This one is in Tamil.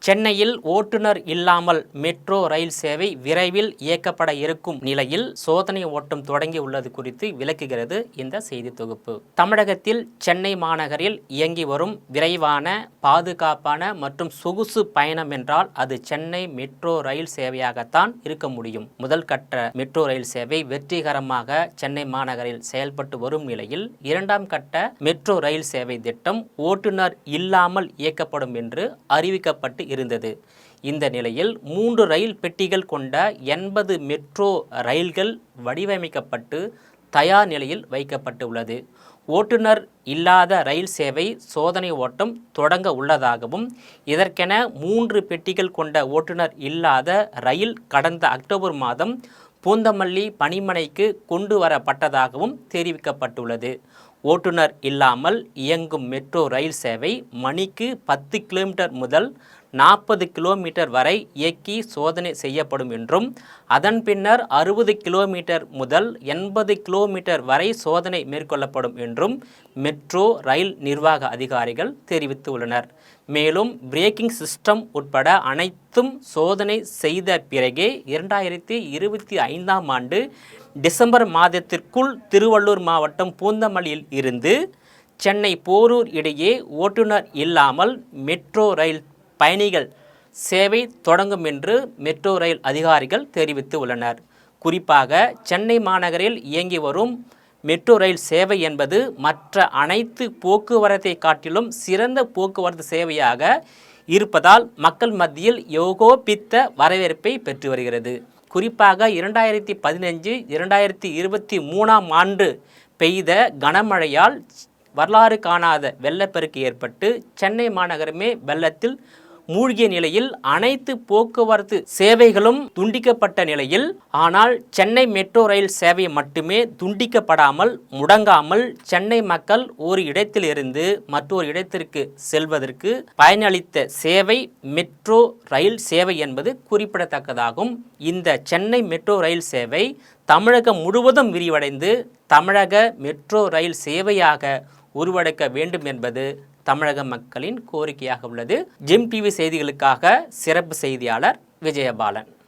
சென்னையில் ஓட்டுநர் இல்லாமல் மெட்ரோ ரயில் சேவை விரைவில் இயக்கப்பட இருக்கும் நிலையில் சோதனை ஓட்டம் தொடங்கி உள்ளது குறித்து விளக்குகிறது இந்த செய்தி தொகுப்பு. தமிழகத்தில் சென்னை மாநகரில் இயங்கி வரும் விரைவான, பாதுகாப்பான மற்றும் சொகுசு பயணம் என்றால் அது சென்னை மெட்ரோ ரயில் சேவையாகத்தான் இருக்க முடியும். முதல் கட்ட மெட்ரோ ரயில் சேவை வெற்றிகரமாக சென்னை மாநகரில் செயல்பட்டு வரும் நிலையில் இரண்டாம் கட்ட மெட்ரோ ரயில் சேவை திட்டம் ஓட்டுநர் இல்லாமல் இயக்கப்படும் என்று அறிவிக்கப்பட்டு இருந்தது. இந்த நிலையில் 3 ரயில் பெட்டிகள் கொண்ட 80 மெட்ரோ ரயில்கள் வடிவமைக்கப்பட்டு தயார் நிலையில் வைக்கப்பட்டுள்ளது. ஓட்டுநர் இல்லாத ரயில் சேவை சோதனை ஓட்டம் தொடங்க உள்ளதாகவும், இதற்கென 3 பெட்டிகள் கொண்ட ஓட்டுநர் இல்லாத ரயில் கடந்த அக்டோபர் மாதம் பூந்தமல்லி பணிமனைக்கு கொண்டு வரப்பட்டதாகவும் தெரிவிக்கப்பட்டுள்ளது. ஓட்டுநர் இல்லாமல் இயங்கும் மெட்ரோ ரயில் சேவை மணிக்கு 10 கிலோமீட்டர் முதல் 40 கிலோமீட்டர் வரை இயக்கி சோதனை செய்யப்படும் என்றும், அதன் பின்னர் 60 கிலோமீட்டர் முதல் 80 கிலோமீட்டர் வரை சோதனை மேற்கொள்ளப்படும் என்றும் மெட்ரோ ரயில் நிர்வாக அதிகாரிகள் தெரிவித்துள்ளனர். மேலும் பிரேக்கிங் சிஸ்டம் உட்பட அனைத்தும் சோதனை செய்த பிறகே 2025ஆம் ஆண்டு டிசம்பர் மாதத்திற்குள் திருவள்ளூர் மாவட்டம் பூந்தமல்லியில் இருந்து சென்னை போரூர் இடையே ஓட்டுநர் இல்லாமல் மெட்ரோ ரயில் பயணிகள் சேவை தொடங்கும் என்று மெட்ரோ ரயில் அதிகாரிகள் தெரிவித்து உள்ளனர். குறிப்பாக சென்னை மாநகரில் இயங்கி வரும் மெட்ரோ ரயில் சேவை என்பது மற்ற அனைத்து போக்குவரத்தை காட்டிலும் சிறந்த போக்குவரத்து சேவையாக இருப்பதால் மக்கள் மத்தியில் ஏகோபித்த வரவேற்பை பெற்று வருகிறது. குறிப்பாக 2015-2023ஆம் ஆண்டு பெய்த கனமழையால் வரலாறு காணாத வெள்ளப்பெருக்கு ஏற்பட்டு சென்னை மாநகரமே வெள்ளத்தில் மூழ்கிய நிலையில் அனைத்து போக்குவரத்து சேவைகளும் துண்டிக்கப்பட்ட நிலையில், ஆனால் சென்னை மெட்ரோ ரயில் சேவை மட்டுமே துண்டிக்கப்படாமல் முடங்காமல் சென்னை மக்கள் ஒரு இடத்திலிருந்து மற்றொரு இடத்திற்கு செல்வதற்கு பயனளித்த சேவை மெட்ரோ ரயில் சேவை என்பது குறிப்பிடத்தக்கதாகும். இந்த சென்னை மெட்ரோ ரயில் சேவை தமிழகம் முழுவதும் விரிவடைந்து தமிழக மெட்ரோ ரயில் சேவையாக உருவெடுக்க வேண்டும் என்பது தமிழக மக்களின் கோரிக்கையாக உள்ளது. ஜெம் டிவி செய்திகளுக்காக சிறப்பு செய்தியாளர் விஜயபாலன்.